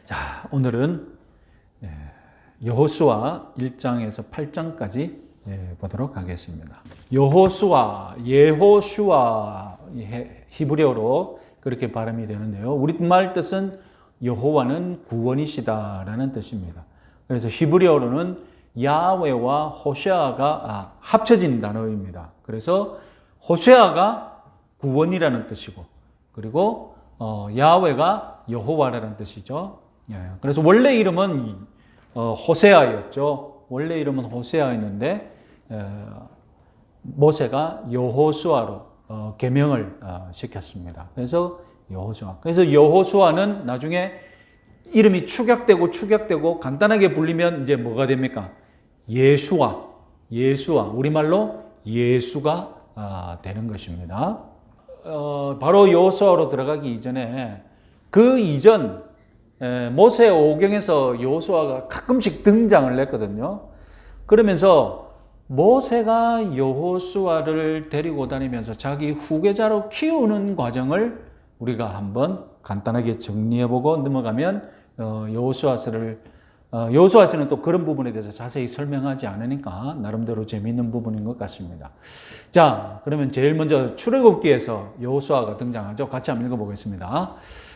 자, 오늘은 여호수아 1장에서 8장까지 보도록 하겠습니다. 여호수아, 예호슈아, 히브리어로 그렇게 발음이 되는데요. 우리말 뜻은 여호와는 구원이시다라는 뜻입니다. 그래서 히브리어로는 야훼와 호세아가 합쳐진 단어입니다. 그래서 호세아가 구원이라는 뜻이고, 그리고 야훼가 여호와라는 뜻이죠. 그래서 원래 이름은 호세아였죠. 원래 이름은 호세아였는데 모세가 여호수아로 계명을 시켰습니다. 그래서 여호수아. 그래서 여호수아는 나중에 이름이 축약되고 간단하게 불리면 이제 뭐가 됩니까? 예수아. 우리말로 예수가 되는 것입니다. 바로 여호수아로 들어가기 이전에 그 이전 모세 오경에서 여호수아가 가끔씩 등장을 했거든요. 그러면서 모세가 여호수아를 데리고 다니면서 자기 후계자로 키우는 과정을 우리가 한번 간단하게 정리해보고 넘어가면 여호수아서는 또 그런 부분에 대해서 자세히 설명하지 않으니까 나름대로 재미있는 부분인 것 같습니다. 자, 그러면 제일 먼저 출애굽기에서 여호수아가 등장하죠. 같이 한번 읽어보겠습니다.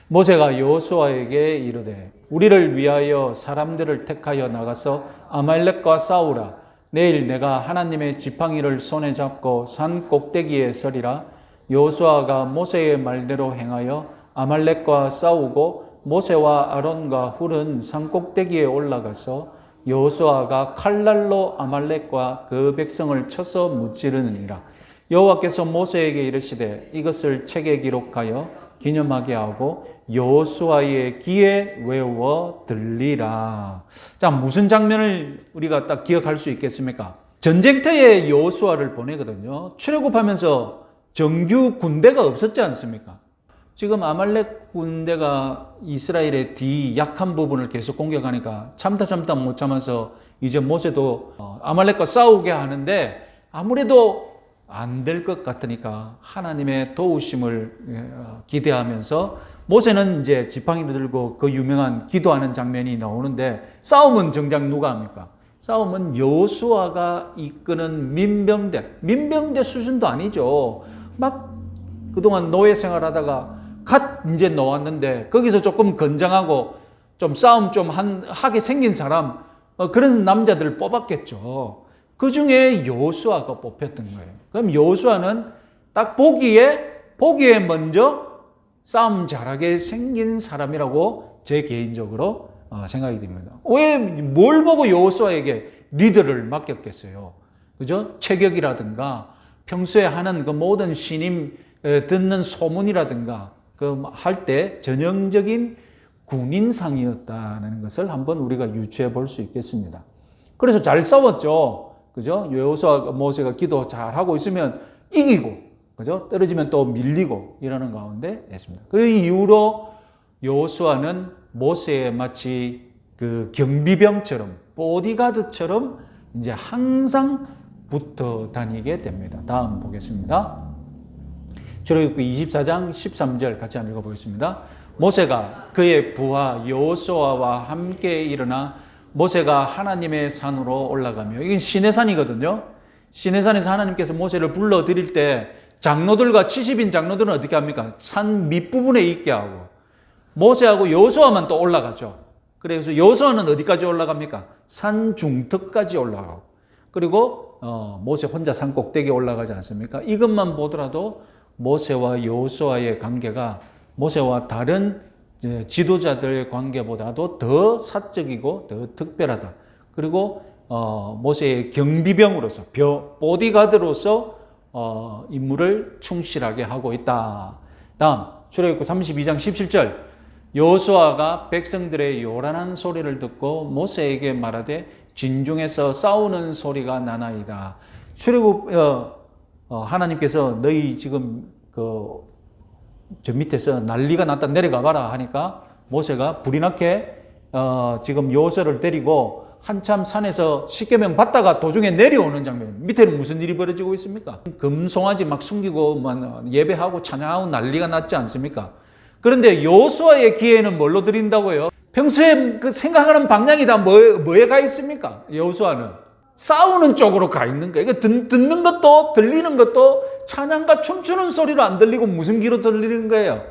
모세가 여호수아에게 이르되 우리를 위하여 사람들을 택하여 나가서 아말렉과 싸우라. 내일 내가 하나님의 지팡이를 손에 잡고 산 꼭대기에 서리라. 여호수아가 모세의 말대로 행하여 아말렉과 싸우고 모세와 아론과 훌은 산 꼭대기에 올라가서 여호수아가 칼날로 아말렉과 그 백성을 쳐서 무찌르느니라. 여호와께서 모세에게 이르시되 이것을 책에 기록하여 기념하게 하고 여호수아의 귀에 외워 들리라. 자, 무슨 장면을 우리가 딱 기억할 수 있겠습니까? 전쟁터에 여호수아를 보내거든요. 출애굽하면서 정규 군대가 없었지 않습니까? 지금 아말렉 군대가 이스라엘의 뒤 약한 부분을 계속 공격하니까 참다 못 참아서 이제 모세도 아말렉과 싸우게 하는데 아무래도 안 될 것 같으니까 하나님의 도우심을 기대하면서 모세는 이제 지팡이를 들고 그 유명한 기도하는 장면이 나오는데 싸움은 정작 누가 합니까? 싸움은 여호수아가 이끄는 민병대 수준도 아니죠. 막 그동안 노예 생활하다가 갓 이제 나왔는데 거기서 조금 건장하고 좀 싸움 좀 하게 생긴 사람, 그런 남자들을 뽑았겠죠. 그 중에 여호수아가 뽑혔던 거예요. 그럼 여호수아는 딱 보기에 먼저 싸움 잘하게 생긴 사람이라고 제 개인적으로 생각이 됩니다. 왜, 뭘 보고 여호수아에게 리더를 맡겼겠어요? 그죠? 체격이라든가 평소에 하는 그 모든 신임 듣는 소문이라든가 그 할 때 전형적인 군인상이었다는 것을 한번 우리가 유추해 볼 수 있겠습니다. 그래서 잘 싸웠죠. 그죠? 여호수아 모세가 기도 잘 하고 있으면 이기고, 그죠? 떨어지면 또 밀리고 이러는 가운데 했습니다. 그 이후로 여호수아는 모세의 마치 그 경비병처럼, 보디가드처럼 이제 항상 붙어 다니게 됩니다. 다음 보겠습니다. 출애굽기 24장 13절 같이 한번 읽어보겠습니다. 모세가 그의 부하 여호수아와 함께 일어나 모세가 하나님의 산으로 올라가며, 이건 시내산이거든요. 시내산에서 하나님께서 모세를 불러드릴 때 장로들과 70인 장로들은 어떻게 합니까? 산 밑부분에 있게 하고 모세하고 여호수아만 또 올라가죠. 그래서 여호수아는 어디까지 올라갑니까? 산 중턱까지 올라가고, 그리고 모세 혼자 산 꼭대기에 올라가지 않습니까? 이것만 보더라도 모세와 여호수아의 관계가 모세와 다른 지도자들의 관계보다도 더 사적이고 더 특별하다. 그리고 모세의 경비병으로서, 보디가드로서 임무를 충실하게 하고 있다. 다음 출애굽기 32장 17절. 여호수아가 백성들의 요란한 소리를 듣고 모세에게 말하되 진중에서 싸우는 소리가 나나이다. 출애굽 하나님께서 너희 지금 저 밑에서 난리가 났다, 내려가 봐라 하니까 모세가 불이 나게 지금 여호수아를 데리고 한참 산에서 십계명 받다가 도중에 내려오는 장면. 밑에는 무슨 일이 벌어지고 있습니까? 금송아지 막 숨기고 예배하고 찬양하고 난리가 났지 않습니까? 그런데 여호수아의 귀에는 뭘로 드린다고요? 평소에 그 생각하는 방향이 다 뭐에 가 있습니까? 여호수아는 싸우는 쪽으로 가 있는 거예요. 이거 듣는 것도 들리는 것도 찬양과 춤추는 소리로 안 들리고 무슨 귀로 들리는 거예요?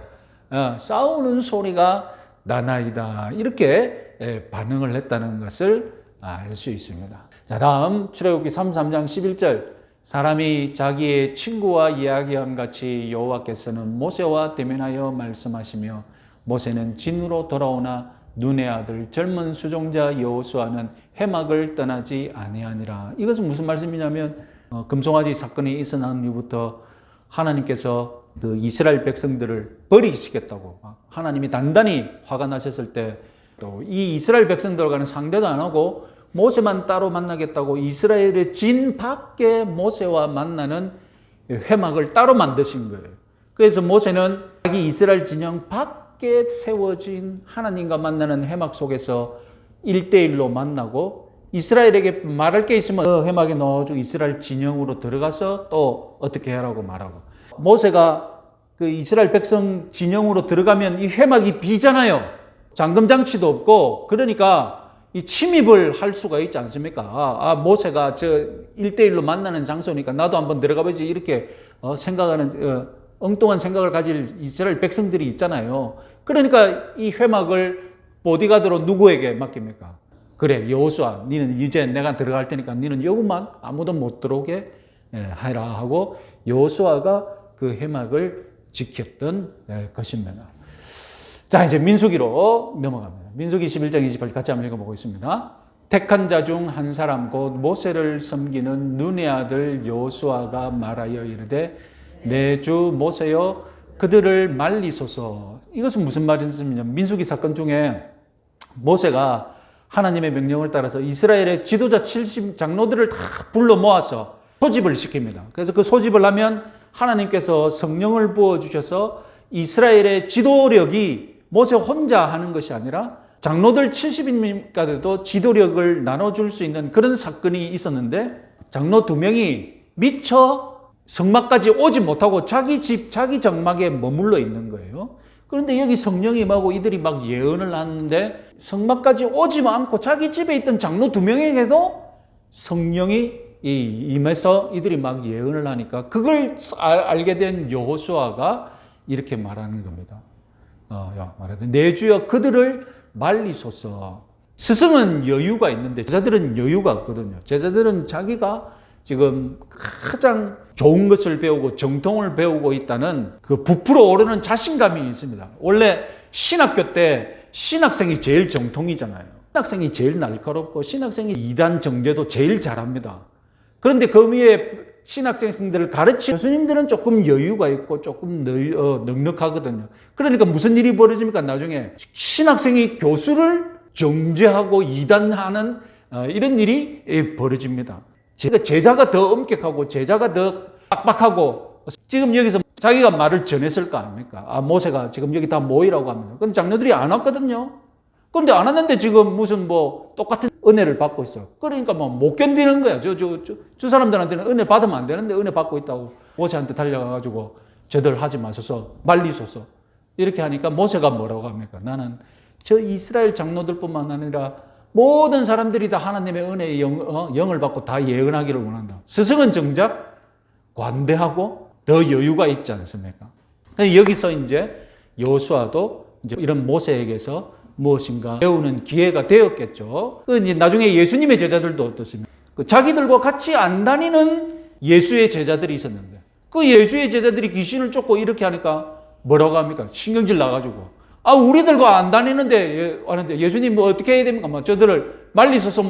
싸우는 소리가 나나이다. 이렇게 반응을 했다는 것을 알 수 있습니다. 자, 다음 출애굽기 33장 11절. 사람이 자기의 친구와 이야기함 같이 여호와께서는 모세와 대면하여 말씀하시며 모세는 진으로 돌아오나 눈의 아들 젊은 수종자 여호수아는 회막을 떠나지 아니하니라. 이것은 무슨 말씀이냐면 금송아지 사건이 있어난 이후부터 하나님께서 그 이스라엘 백성들을 버리시겠다고 하나님이 단단히 화가 나셨을 때 또 이 이스라엘 백성들과는 상대도 안 하고 모세만 따로 만나겠다고 이스라엘의 진 밖에 모세와 만나는 회막을 따로 만드신 거예요. 그래서 모세는 자기 이스라엘 진영 밖에 세워진 하나님과 만나는 회막 속에서 1대1로 만나고 이스라엘에게 말할 게 있으면 그 회막에 넣어주고 이스라엘 진영으로 들어가서 또 어떻게 하라고 말하고, 모세가 그 이스라엘 백성 진영으로 들어가면 이 회막이 비잖아요. 잠금장치도 없고. 그러니까 이 침입을 할 수가 있지 않습니까? 모세가 저 1대1로 만나는 장소니까 나도 한번 들어가 보지. 이렇게 생각하는 엉뚱한 생각을 가질 이스라엘 백성들이 있잖아요. 그러니까 이 회막을 보디가드로 누구에게 맡깁니까? 그래, 여호수아, 니는 이제 내가 들어갈 테니까 니는 여기만 아무도 못 들어오게 하라 하고 여호수아가 그 회막을 지켰던 것입니다. 자, 이제 민수기로 넘어갑니다. 민수기 11장 28절 같이 한번 읽어보겠습니다. 택한 자 중 한 사람 곧 모세를 섬기는 눈의 아들 여호수아가 말하여 이르되 내 주 모세여 그들을 말리소서. 이것은 무슨 말이냐면 민수기 사건 중에 모세가 하나님의 명령을 따라서 이스라엘의 지도자 70 장로들을 다 불러 모아서 소집을 시킵니다. 그래서 그 소집을 하면 하나님께서 성령을 부어주셔서 이스라엘의 지도력이 모세 혼자 하는 것이 아니라 장로들 70인까지도 지도력을 나눠줄 수 있는 그런 사건이 있었는데, 장로 2명이 미처 성막까지 오지 못하고 자기 집, 자기 장막에 머물러 있는 거예요. 그런데 여기 성령이 임하고 이들이 막 예언을 하는데 성막까지 오지 않고 자기 집에 있던 장로 2명에게도 성령이 임해서 이들이 막 예언을 하니까 그걸 알게 된 여호수아가 이렇게 말하는 겁니다. 말하되 내 주여 그들을 말리소서. 스승은 여유가 있는데 제자들은 여유가 없거든요. 제자들은 자기가 지금 가장 좋은 것을 배우고 정통을 배우고 있다는 그 부풀어 오르는 자신감이 있습니다. 원래 신학교 때 신학생이 제일 정통이잖아요. 신학생이 제일 날카롭고 신학생이 이단 정제도 제일 잘합니다. 그런데 그 위에 신학생들을 가르치는 교수님들은 조금 여유가 있고 조금 넉넉하거든요. 그러니까 무슨 일이 벌어집니까? 나중에 신학생이 교수를 정죄하고 이단하는 이런 일이 벌어집니다. 제자가 더 엄격하고 제자가 더 빡빡하고, 지금 여기서 자기가 말을 전했을 거 아닙니까? 모세가 지금 여기 다 모이라고 합니다. 근데 장로들이 안 왔거든요. 그런데 안 왔는데 지금 무슨 똑같은 은혜를 받고 있어. 그러니까 못 견디는 거야. 저 사람들한테는 은혜 받으면 안 되는데 은혜 받고 있다고 모세한테 달려가가지고 저들 하지 마소서, 말리소서. 이렇게 하니까 모세가 뭐라고 합니까? 나는 저 이스라엘 장로들뿐만 아니라 모든 사람들이 다 하나님의 은혜의 영을 받고 다 예언하기를 원한다. 스승은 정작 관대하고 더 여유가 있지 않습니까? 여기서 이제 여호수아도 이제 이런 모세에게서 무엇인가 배우는 기회가 되었겠죠. 나중에 예수님의 제자들도 어떻습니까? 자기들과 같이 안 다니는 예수의 제자들이 있었는데 그 예수의 제자들이 귀신을 쫓고 이렇게 하니까 뭐라고 합니까? 신경질 나가지고 우리들과 안 다니는데 하는데 예수님 어떻게 해야 됩니까? 저들을 말리소서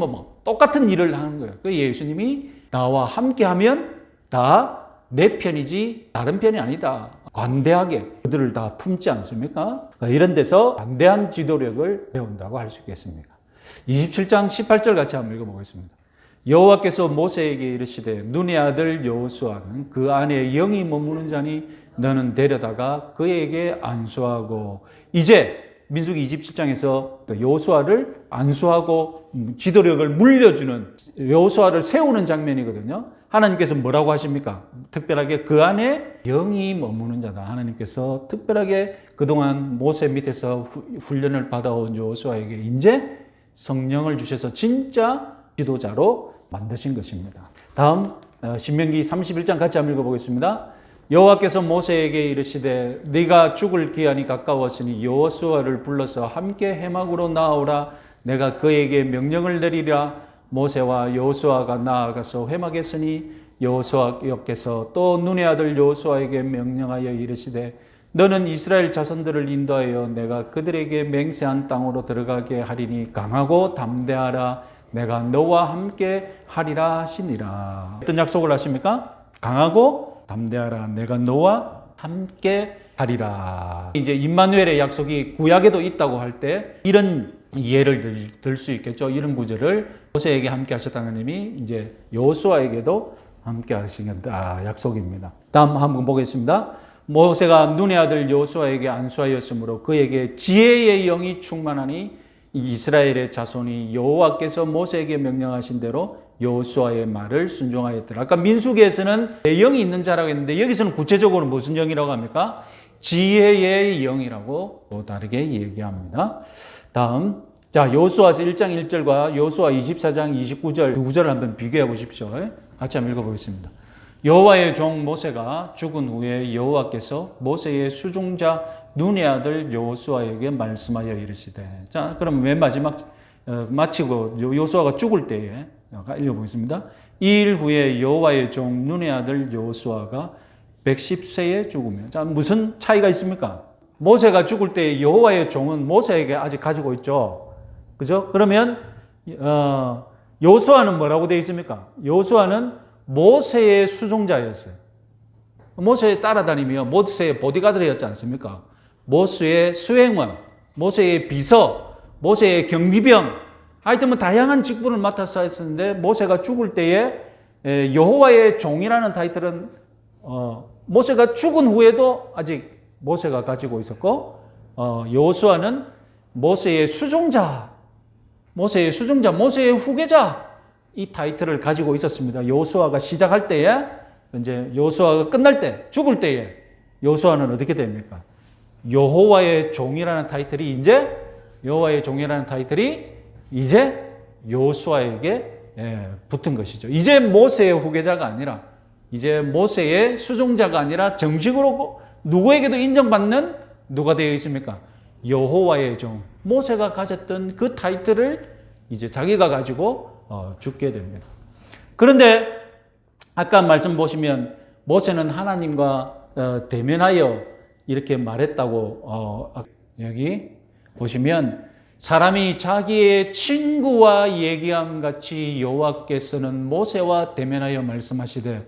똑같은 일을 하는 거예요. 그 예수님이 나와 함께하면 다 내 편이지 다른 편이 아니다. 관대하게 그들을 다 품지 않습니까? 이런 데서 관대한 지도력을 배운다고 할 수 있겠습니까? 27장 18절 같이 한번 읽어보겠습니다. 여호와께서 모세에게 이르시되 눈의 아들 여호수아는 그 안에 영이 머무는 자니 너는 데려다가 그에게 안수하고 이제 민수기 27장에서 여호수아를 안수하고 지도력을 물려주는 여호수아를 세우는 장면이거든요. 하나님께서 뭐라고 하십니까? 특별하게 그 안에 영이 머무는 자다. 하나님께서 특별하게 그동안 모세 밑에서 훈련을 받아온 여호수아에게 이제 성령을 주셔서 진짜 지도자로 만드신 것입니다. 다음 신명기 31장 같이 한번 읽어보겠습니다. 여호와께서 모세에게 이르시되 네가 죽을 기한이 가까웠으니 여호수아를 불러서 함께 해막으로 나아오라. 내가 그에게 명령을 내리라. 모세와 여호수아가 나아가서 회막에 서니 여호수아께서 또 눈의 아들 여호수아에게 명령하여 이르시되 너는 이스라엘 자손들을 인도하여 내가 그들에게 맹세한 땅으로 들어가게 하리니 강하고 담대하라. 내가 너와 함께 하리라 하시니라. 어떤 약속을 하십니까? 강하고 담대하라. 내가 너와 함께 하리라. 이제 임마누엘의 약속이 구약에도 있다고 할 때 이런 예를 들 수 있겠죠. 이런 구절을 모세에게 함께 하셨다는 하나님이 이제 여호수아에게도 함께 하시겠다 약속입니다. 다음 한번 보겠습니다. 모세가 눈의 아들 여호수아에게 안수하였으므로 그에게 지혜의 영이 충만하니 이스라엘의 자손이 여호와께서 모세에게 명령하신 대로 여호수아의 말을 순종하였더라. 아까 민수기에서는 영이 있는 자라고 했는데 여기서는 구체적으로 무슨 영이라고 합니까? 지혜의 영이라고 또 다르게 얘기합니다. 다음, 자, 여호수아서 1장 1절과 여호수아 24장 29절 두 구절을 한번 비교해 보십시오. 같이 한번 읽어보겠습니다. 여호와의 종 모세가 죽은 후에 여호와께서 모세의 수종자 눈의 아들 여호수아에게 말씀하여 이르시되. 자, 그럼 맨 마지막 마치고 여호수아가 죽을 때에 읽어보겠습니다. 이 일 후에 여호와의 종 눈의 아들 여호수아가 110세에 죽으며. 자, 무슨 차이가 있습니까? 모세가 죽을 때 여호와의 종은 모세에게 아직 가지고 있죠. 그죠? 그러면 여호수아는 뭐라고 되어 있습니까? 여호수아는 모세의 수종자였어요. 모세에 따라다니며 모세의 보디가드였지 않습니까? 모세의 수행원, 모세의 비서, 모세의 경비병, 하여튼 뭐 다양한 직분을 맡아서 했었는데 모세가 죽을 때에 여호와의 종이라는 타이틀은 모세가 죽은 후에도 아직 모세가 가지고 있었고 여호수아는 모세의 수종자, 모세의 후계자 이 타이틀을 가지고 있었습니다. 여호수아가 시작할 때에 이제 여호수아가 끝날 때 죽을 때에 여호수아는 어떻게 됩니까? 여호와의 종이라는 타이틀이 이제 여호수아에게 붙은 것이죠. 이제 모세의 후계자가 아니라 이제 모세의 수종자가 아니라 정식으로 누구에게도 인정받는 누가 되어 있습니까? 여호와의 종. 모세가 가졌던 그 타이틀을 이제 자기가 가지고 죽게 됩니다. 그런데 아까 말씀 보시면 모세는 하나님과 대면하여 이렇게 말했다고 여기 보시면 사람이 자기의 친구와 얘기함 같이 여호와께서는 모세와 대면하여 말씀하시되.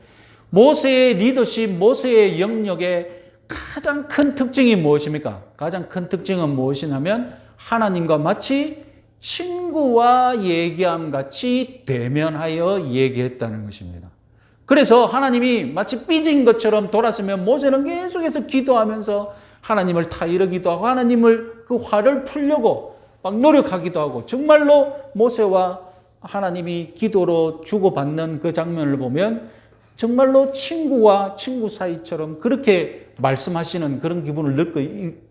모세의 리더십, 모세의 영역의 가장 큰 특징이 무엇입니까? 가장 큰 특징은 무엇이냐면 하나님과 마치 친구와 얘기함 같이 대면하여 얘기했다는 것입니다. 그래서 하나님이 마치 삐진 것처럼 돌았으면 모세는 계속해서 기도하면서 하나님을 타이르기도 하고 하나님을 그 화를 풀려고 막 노력하기도 하고 정말로 모세와 하나님이 기도로 주고받는 그 장면을 보면 정말로 친구와 친구 사이처럼 그렇게 말씀하시는 그런 기분을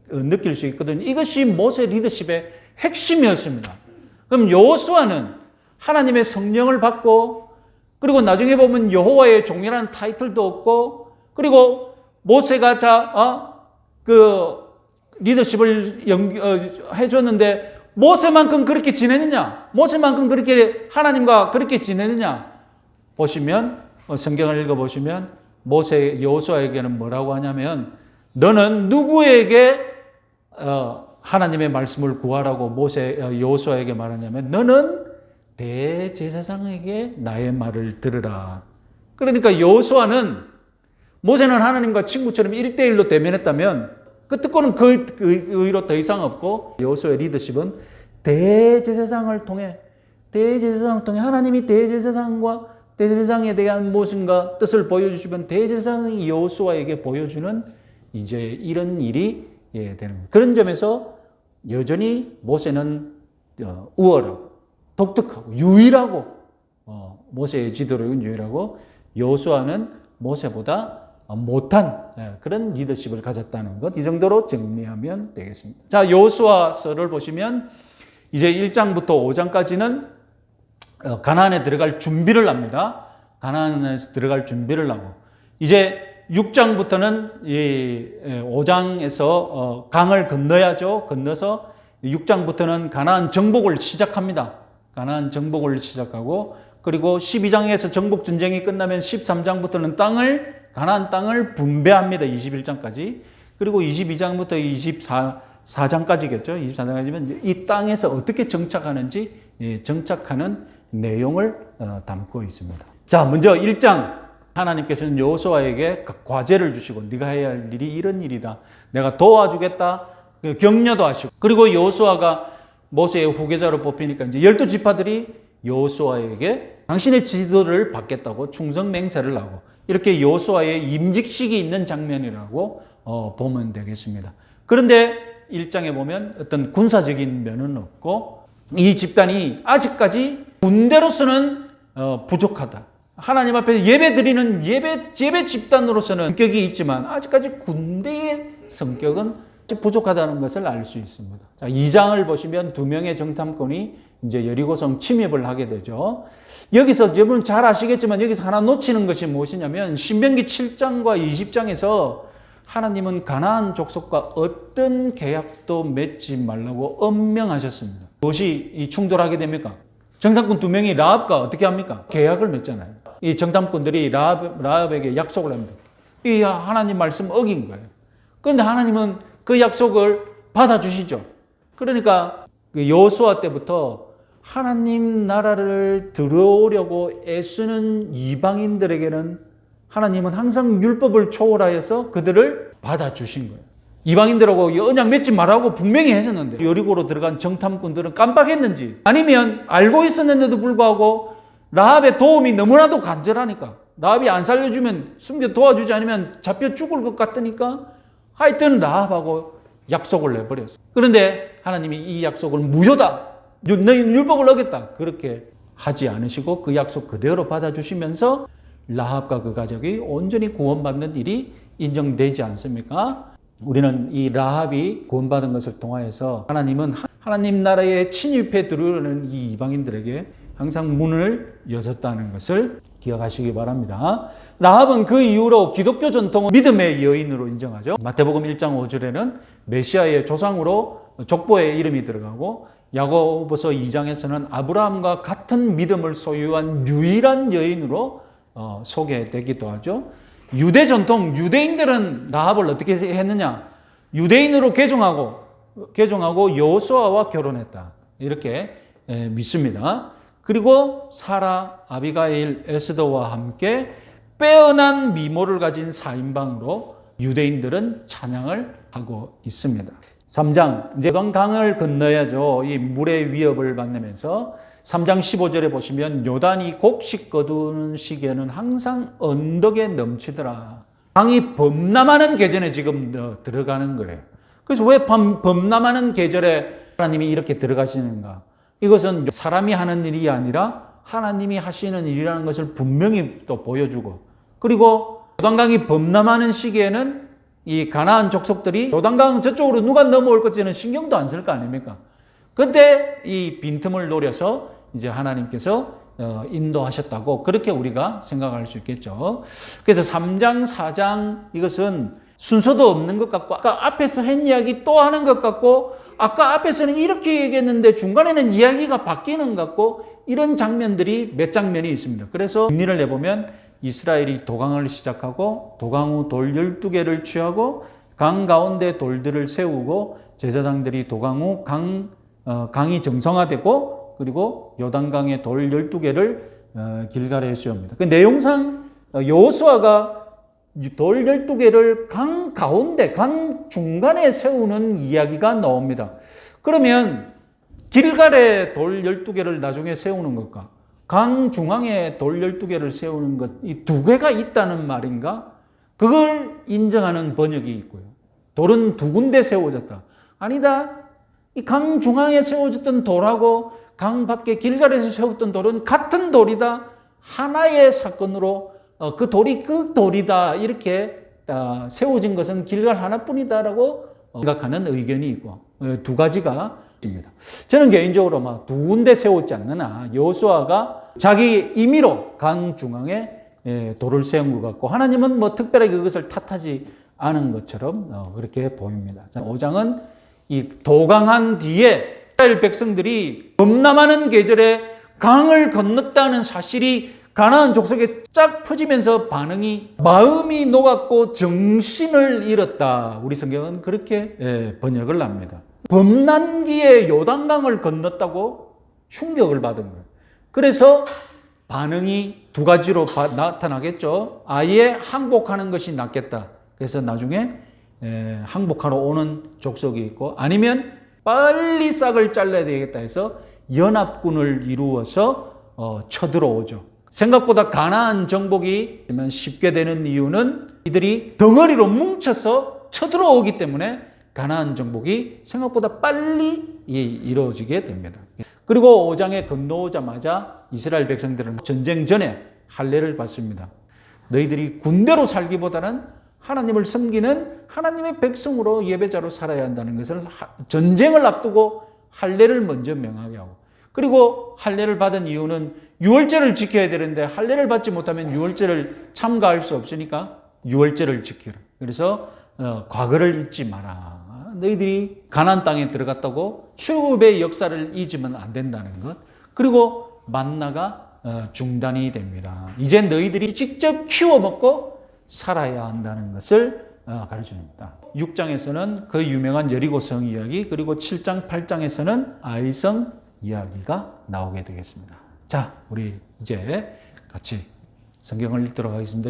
느낄 수 있거든요. 이것이 모세 리더십의 핵심이었습니다. 그럼 여호수아는 하나님의 성령을 받고 그리고 나중에 보면 여호와의 종이라는 타이틀도 얻고 그리고 모세가 그 리더십을 해줬는데 모세만큼 그렇게 지내느냐? 모세만큼 그렇게 하나님과 그렇게 지내느냐? 보시면 성경을 읽어보시면 모세 여호수아에게는 뭐라고 하냐면 너는 누구에게 하나님의 말씀을 구하라고 여호수아에게 말하냐면 너는 대제사장에게 나의 말을 들으라. 그러니까 여호수아는 모세는 하나님과 친구처럼 1대1로 대면했다면 그 특권은 그 의로 더 이상 없고 여호수아의 리더십은 대제사장을 통해 하나님이 대제사장에 대한 무엇인가 뜻을 보여주시면 대제사장이 여호수아에게 보여주는 이제 이런 일이 되는 거예요. 그런 점에서 여전히 모세는 우월하고 독특하고 유일하고 모세의 지도력은 유일하고 여호수아는 모세보다 못한 그런 리더십을 가졌다는 것, 이 정도로 정리하면 되겠습니다. 자, 여호수아서를 보시면 이제 1장부터 5장까지는 가나안에 들어갈 준비를 합니다. 가나안에 들어갈 준비를 하고 이제 6장부터는 이 5장에서 강을 건너야죠. 건너서 6장부터는 가나안 정복을 시작합니다. 가나안 정복을 시작하고 그리고 12장에서 정복 전쟁이 끝나면 13장부터는 가나안 땅을 분배합니다. 21장까지. 그리고 22장부터 24장까지겠죠. 24장까지면 이 땅에서 어떻게 정착하는지 정착하는 내용을 담고 있습니다. 자, 먼저 1장. 하나님께서는 여호수아에게 과제를 주시고 네가 해야 할 일이 이런 일이다. 내가 도와주겠다. 격려도 하시고. 그리고 여호수아가 모세의 후계자로 뽑히니까 이제 12지파들이 여호수아에게 당신의 지도를 받겠다고 충성 맹세를 하고 이렇게 여호수아의 임직식이 있는 장면이라고 보면 되겠습니다. 그런데 1장에 보면 어떤 군사적인 면은 없고 이 집단이 아직까지 군대로서는 부족하다. 하나님 앞에 예배 드리는 예배 집단으로서는 성격이 있지만 아직까지 군대의 성격은 부족하다는 것을 알 수 있습니다. 자, 2장을 보시면 2명의 정탐꾼이 이제 여리고성 침입을 하게 되죠. 여기서 여러분 잘 아시겠지만 여기서 하나 놓치는 것이 무엇이냐면 신명기 7장과 20장에서 하나님은 가나안 족속과 어떤 계약도 맺지 말라고 엄명하셨습니다. 무엇이 충돌하게 됩니까? 정탐꾼 2명이 라합과 어떻게 합니까? 계약을 맺잖아요. 이 정탐꾼들이 라합에게 약속을 합니다. 이 하나님 말씀 어긴 거예요. 그런데 하나님은 그 약속을 받아주시죠. 그러니까 그 여호수아 때부터 하나님 나라를 들어오려고 애쓰는 이방인들에게는 하나님은 항상 율법을 초월하여서 그들을 받아주신 거예요. 이방인들하고 언약 맺지 말라고 분명히 하셨는데 여리고로 들어간 정탐꾼들은 깜빡했는지 아니면 알고 있었는데도 불구하고 라합의 도움이 너무나도 간절하니까 라합이 안 살려주면 숨겨 도와주지 않으면 잡혀 죽을 것 같으니까 하여튼 라합하고 약속을 내버렸어요. 그런데 하나님이 이 약속을 무효다. 너희는 율법을 어겼다. 그렇게 하지 않으시고 그 약속 그대로 받아주시면서 라합과 그 가족이 온전히 구원받는 일이 인정되지 않습니까? 우리는 이 라합이 구원받은 것을 통하여서 하나님은 하나님 나라에 침입해 들어오는 이 이방인들에게 항상 문을 여셨다는 것을 기억하시기 바랍니다. 라합은 그 이후로 기독교 전통은 믿음의 여인으로 인정하죠. 마태복음 1장 5절에는 메시아의 조상으로 족보에 이름이 들어가고 야고보서 2장에서는 아브라함과 같은 믿음을 소유한 유일한 여인으로 소개되기도 하죠. 유대 전통, 유대인들은 라합을 어떻게 했느냐? 유대인으로 개종하고 여호수아와 결혼했다. 이렇게 믿습니다. 그리고 사라, 아비가일, 에스더와 함께 빼어난 미모를 가진 4인방으로 유대인들은 찬양을 하고 있습니다. 3장, 이제 요단강을 건너야죠. 이 물의 위협을 받으면서 3장 15절에 보시면 요단이 곡식 거두는 시기에는 항상 언덕에 넘치더라. 강이 범람하는 계절에 지금 들어가는 거예요. 그래서 왜 범람하는 계절에 하나님이 이렇게 들어가시는가? 이것은 사람이 하는 일이 아니라 하나님이 하시는 일이라는 것을 분명히 또 보여주고 그리고 요단강이 범람하는 시기에는 이 가나안 족속들이 요단강 저쪽으로 누가 넘어올 것지는 신경도 안 쓸 거 아닙니까? 그때 이 빈틈을 노려서 이제 하나님께서 인도하셨다고 그렇게 우리가 생각할 수 있겠죠. 그래서 3장, 4장 이것은 순서도 없는 것 같고 아까 앞에서 한 이야기 또 하는 것 같고 아까 앞에서는 이렇게 얘기했는데 중간에는 이야기가 바뀌는 것 같고 이런 장면들이 몇 장면이 있습니다. 그래서 정리를 내보면 이스라엘이 도강을 시작하고 도강 후 돌 12개를 취하고 강 가운데 돌들을 세우고 제사장들이 도강 후 강이 정성화되고 그리고 요단강에 돌 12개를 길갈에 세웁니다. 그 내용상 여호수아가 돌 12개를 강 가운데, 강 중간에 세우는 이야기가 나옵니다. 그러면 길갈에 돌 12개를 나중에 세우는 것과 강 중앙에 돌 12개를 세우는 것, 이 두 개가 있다는 말인가? 그걸 인정하는 번역이 있고요. 돌은 두 군데 세워졌다. 아니다. 이 강 중앙에 세워졌던 돌하고 강 밖에 길갈에서 세웠던 돌은 같은 돌이다. 하나의 사건으로 그 돌이 그 돌이다. 이렇게 세워진 것은 길갈 하나뿐이다라고 생각하는 의견이 있고 두 가지가 있습니다. 저는 개인적으로 막 두 군데 세웠지 않느냐. 여호수아가 자기 임의로 강 중앙에 돌을 세운 것 같고 하나님은 뭐 특별하게 그것을 탓하지 않은 것처럼 그렇게 보입니다. 5장은 이 도강한 뒤에 이스라엘 백성들이 겁나 많은 계절에 강을 건넜다는 사실이 가나안 족속에 쫙 퍼지면서 반응이 마음이 녹았고 정신을 잃었다. 우리 성경은 그렇게 번역을 합니다. 범난기에 요단강을 건넜다고 충격을 받은 거예요. 그래서 반응이 두 가지로 나타나겠죠. 아예 항복하는 것이 낫겠다. 그래서 나중에 항복하러 오는 족속이 있고 아니면 빨리 싹을 잘라야 되겠다 해서 연합군을 이루어서 쳐들어오죠. 생각보다 가나안 정복이 쉽게 되는 이유는 이들이 덩어리로 뭉쳐서 쳐들어오기 때문에 가나안 정복이 생각보다 빨리 이루어지게 됩니다. 그리고 5장에 건너오자마자 이스라엘 백성들은 전쟁 전에 할례를 받습니다. 너희들이 군대로 살기보다는 하나님을 섬기는 하나님의 백성으로 예배자로 살아야 한다는 것을 전쟁을 앞두고 할례를 먼저 명하게 하고 그리고 할례를 받은 이유는 유월절을 지켜야 되는데 할례를 받지 못하면 유월절을 참가할 수 없으니까 유월절을 지키라. 그래서 과거를 잊지 마라. 너희들이 가나안 땅에 들어갔다고 출애굽의 역사를 잊으면 안 된다는 것. 그리고 만나가 중단이 됩니다. 이제 너희들이 직접 키워 먹고 살아야 한다는 것을 가르쳐줍니다. 6장에서는 그 유명한 여리고성 이야기 그리고 7장, 8장에서는 아이성 이야기가 나오게 되겠습니다. 자, 우리 이제 같이 성경을 읽도록 하겠습니다.